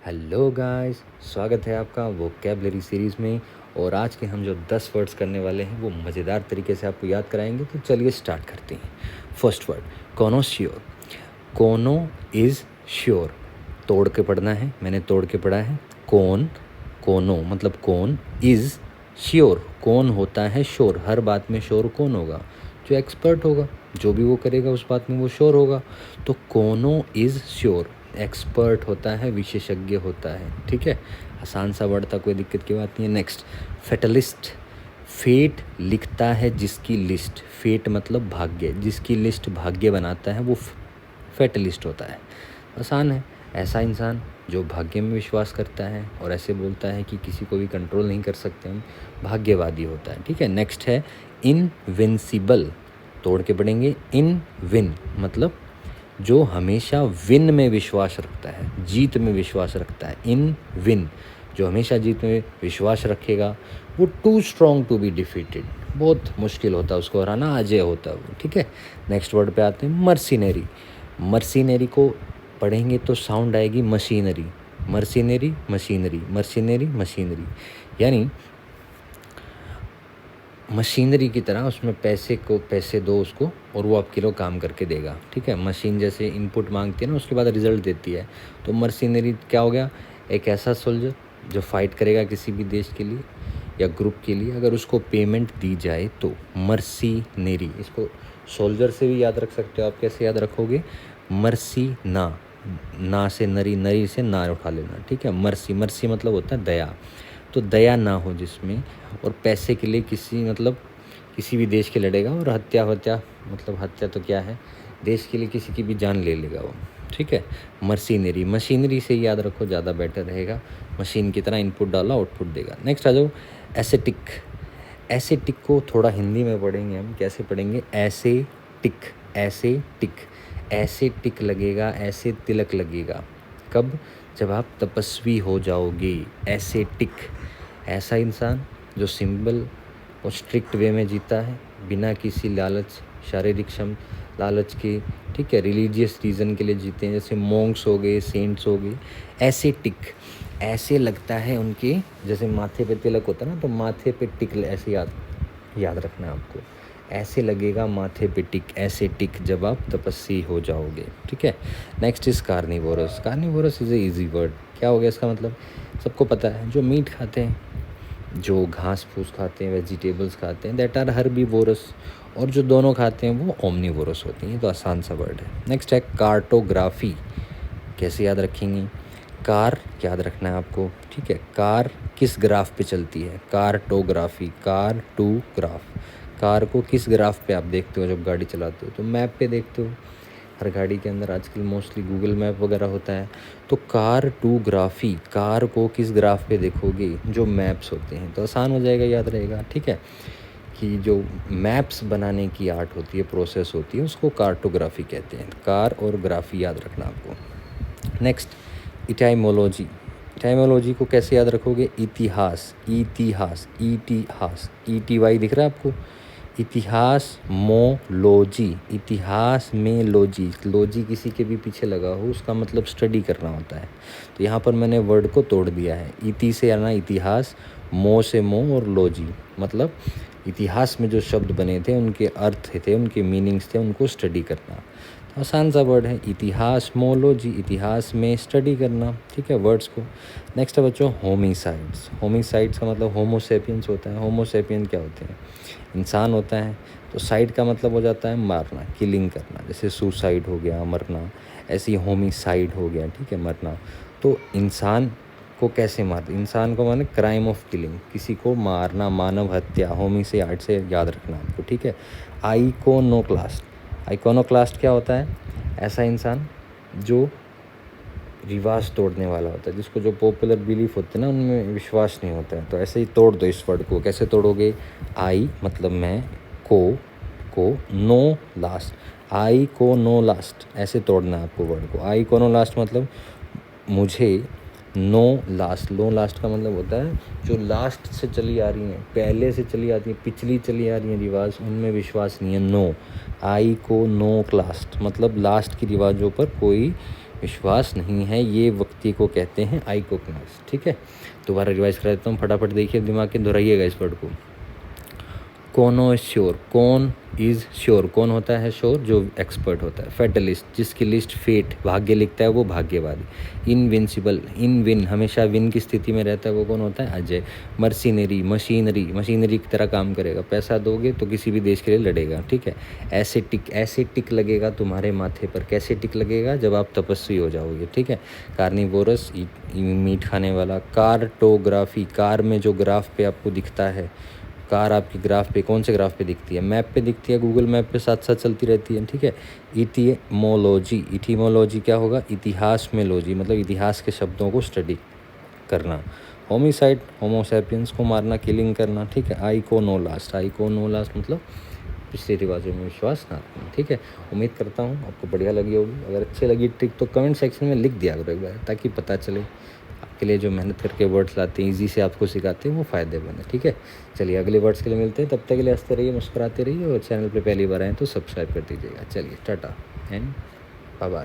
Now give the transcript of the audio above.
Hello guys, स्वागत है आपका वोकैबलरी सीरीज़ में। और आज के हम जो 10 वर्ड्स करने वाले हैं वो मज़ेदार तरीके से आपको याद कराएंगे। तो चलिए स्टार्ट करते हैं। First word connoisseur. कोनो इज़ श्योर, तोड़ के पढ़ना है, मैंने तोड़ के पढ़ा है। कोनो मतलब कौन, इज़ श्योर, कौन होता है श्योर, हर बात में श्योर कौन होगा? जो एक्सपर्ट होगा, जो भी वो करेगा उस बात में वो श्योर होगा। तो कोनो इज़ श्योर, एक्सपर्ट होता है, विशेषज्ञ होता है। ठीक है, आसान सा वर्ड था, कोई दिक्कत की बात नहीं है। नेक्स्ट, फेटलिस्ट। फेट लिखता है जिसकी लिस्ट, फेट मतलब भाग्य, जिसकी लिस्ट भाग्य बनाता है वो फेटलिस्ट होता है। आसान है, ऐसा इंसान जो भाग्य में विश्वास करता है और ऐसे बोलता है कि किसी को भी कंट्रोल नहीं कर सकते हम, भाग्यवादी होता है। ठीक है, नेक्स्ट है इनविंसिबल। तोड़ के पढ़ेंगे, इन विन मतलब जो हमेशा विन में विश्वास रखता है, जीत में विश्वास रखता है। इन विन, जो हमेशा जीत में विश्वास रखेगा वो too strong to be defeated, बहुत मुश्किल होता है उसको हराना, अजय होता है वो। ठीक है, नेक्स्ट वर्ड पे आते हैं, मर्सिनरी। मर्सिनरी को पढ़ेंगे तो साउंड आएगी machinery, mercenary machinery, mercenary machinery, यानी मशीनरी की तरह उसमें पैसे दो उसको और वो आपके लिए काम करके देगा। ठीक है, मशीन जैसे इनपुट मांगती है ना, उसके बाद रिजल्ट देती है। तो मर्सिनरी क्या हो गया? एक ऐसा सोल्जर जो फाइट करेगा किसी भी देश के लिए या ग्रुप के लिए, अगर उसको पेमेंट दी जाए तो मर्सिनरी। इसको सोल्जर से भी याद रख सकते हो आप। कैसे याद रखोगे? मर्सी ना से नरी, नरी से ना उठा लेना। ठीक है, मर्सी, मर्सी मतलब होता है दया। तो दया ना हो जिसमें, और पैसे के लिए किसी भी देश के लड़ेगा, और हत्या मतलब हत्या तो क्या है, देश के लिए किसी की भी जान ले लेगा वो। ठीक है, मशीनरी, मशीनरी से याद रखो, ज़्यादा बेटर रहेगा। मशीन की तरह इनपुट डाला आउटपुट देगा। नेक्स्ट आ जाओ, एसेटिक। एसेटिक को थोड़ा हिंदी में पढ़ेंगे हम, कैसे पढ़ेंगे? ऐसे टिक, ऐसे टिक, ऐसे टिक लगेगा, ऐसे तिलक लगेगा। कब? जब आप तपस्वी हो जाओगे। ऐसे टिक, ऐसा इंसान जो सिंपल और स्ट्रिक्ट वे में जीता है, बिना किसी लालच, शारीरिक लालच के। ठीक है, रिलीजियस रीज़न के लिए जीते हैं, जैसे मोंक्स हो गए, सेंट्स हो गए। ऐसे टिक, ऐसे लगता है उनके, जैसे माथे पे तिलक होता है ना, तो माथे पे टिक ऐसे याद रखना है आपको। ऐसे लगेगा माथे पे टिक, ऐसे टिक जब आप तपस्वी हो जाओगे। ठीक है, next is carnivorous. Carnivorous is a easy word. क्या हो गया इसका मतलब? सबको पता है, जो मीट खाते हैं, जो घास फूस खाते हैं, वेजिटेबल्स खाते हैं, दैट आर हर्बीवोरस। और जो दोनों खाते हैं वो ओमनीवोरस होती हैं। तो आसान सा वर्ड है। नेक्स्ट है कार्टोग्राफी। कैसे याद रखेंगे? कार याद रखना है आपको। ठीक है, कार किस ग्राफ पे चलती है? Cartography, car to graph. Car को किस ग्राफ पे आप देखते हो जब गाड़ी चलाते हो? तो मैप पे देखते हो। हर गाड़ी के अंदर आजकल मोस्टली गूगल मैप वगैरह होता है। तो कार टू ग्राफी, कार को किस ग्राफ पे देखोगे? जो मैप्स होते हैं। तो आसान हो जाएगा, याद रहेगा। ठीक है, कि जो मैप्स बनाने की आर्ट होती है, प्रोसेस होती है, उसको कार्टोग्राफी कहते हैं। कार और ग्राफी याद रखना आपको। नेक्स्ट, इटाइमोलॉजी। इटाइमोलॉजी को कैसे याद रखोगे? इतिहास, इतिहास, इतिहास, ETY दिख रहा है आपको? इतिहास मोलॉजी, इतिहास में लॉजी, लॉजी किसी के भी पीछे लगा हो उसका मतलब स्टडी करना होता है। तो यहाँ पर मैंने वर्ड को तोड़ दिया है। इति से आना इतिहास, मो से मो, और लॉजी मतलब इतिहास में जो शब्द बने थे, उनके अर्थ थे, उनके मीनिंग्स थे, उनको स्टडी करना। तो आसान सा वर्ड है, इतिहास मोलॉजी, इतिहास में स्टडी करना। ठीक है, वर्ड्स को। नेक्स्ट है बच्चों, होमिसाइड्स। होमिसाइड्स का मतलब होमोसेपियंस होता है। होमोसेपियन क्या होते हैं? इंसान होता है। तो साइड का मतलब हो जाता है मारना, किलिंग करना। जैसे सुसाइड हो गया, मरना, ऐसे ही होमिसाइड हो गया। ठीक है, मरना। तो इंसान को कैसे मारते? इंसान को माने क्राइम ऑफ किलिंग, किसी को मारना, मानव हत्या। होमिसाइड से याद रखना आपको। ठीक है, आइकोनोक्लास्ट। आइकोनोक्लास्ट क्या होता है? ऐसा इंसान जो रिवाज तोड़ने वाला होता है, जिसको जो पॉपुलर बिलीफ होते हैं ना, उनमें विश्वास नहीं होता है। तो ऐसे ही तोड़ दो इस वर्ड को। कैसे तोड़ोगे? आई मतलब मैं, को नो लास्ट, आई को नो लास्ट, ऐसे तोड़ना है आपको वर्ड को। आई को नो लास्ट मतलब मुझे, नो लास्ट, नो लास्ट का मतलब होता है जो लास्ट से चली आ रही हैं, पहले से चली आती हैं, पिछली चली आ रही हैं रिवाज, उनमें विश्वास नहीं है। नो, आई को नो लास्ट मतलब लास्ट की रिवाजों पर कोई विश्वास नहीं है, ये व्यक्ति को कहते हैं आइकोकनेस। ठीक है, दोबारा रिवाइज करा देता हूँ, फटाफट देखिए, दिमाग के दोहराइएगा इस वर्ड को। कौन श्योर, कौन इज़ श्योर, कौन होता है श्योर, जो एक्सपर्ट होता है। फेटलिस्ट, जिसकी लिस्ट फेट भाग्य लिखता है वो भाग्यवादी। इनविंसिबल, इन विन हमेशा विन की स्थिति में रहता है वो कौन होता है, अजय। मर्सिनरी, मशीनरी, मशीनरी की तरह काम करेगा, पैसा दोगे तो किसी भी देश के लिए लड़ेगा। ठीक है, ऐसे टिक, ऐसे टिक लगेगा तुम्हारे माथे पर, कैसे टिक लगेगा, जब आप तपस्वी हो जाओगे। ठीक है, कार्निवोरस, मीट खाने वाला। कार्टोग्राफी, कार में जो ग्राफ पे आपको दिखता है, कार आपकी ग्राफ पे, कौन से ग्राफ पे दिखती है, मैप पे दिखती है, गूगल मैप पे साथ साथ चलती रहती है। ठीक है, इटीमोलॉजी, इटीमोलॉजी क्या होगा, इतिहास में लॉजी, मतलब इतिहास के शब्दों को स्टडी करना। होमिसाइड, होमोसैपियंस को मारना, किलिंग करना। ठीक है, आइकोनोलास्ट, आइकोनोलास्ट मतलब पिछले रिवाजों में विश्वास ना रखना। ठीक है, उम्मीद करता हूँ आपको बढ़िया लगी होगी। अगर अच्छी लगी ट्रिक तो कमेंट सेक्शन में लिख दिया करो एक बार, ताकि पता चले आपके लिए जो मेहनत करके वर्ड्स लाते हैं, ईजी से आपको सिखाते हैं, वो फ़ायदेमंद है। ठीक है, चलिए अगले वर्ड्स के लिए मिलते हैं, तब तक के लिए हंसते रहिए, मुस्कुराते रहिए, और चैनल पे पहली बार आए तो सब्सक्राइब कर दीजिएगा। चलिए टाटा एंड बाय बाय।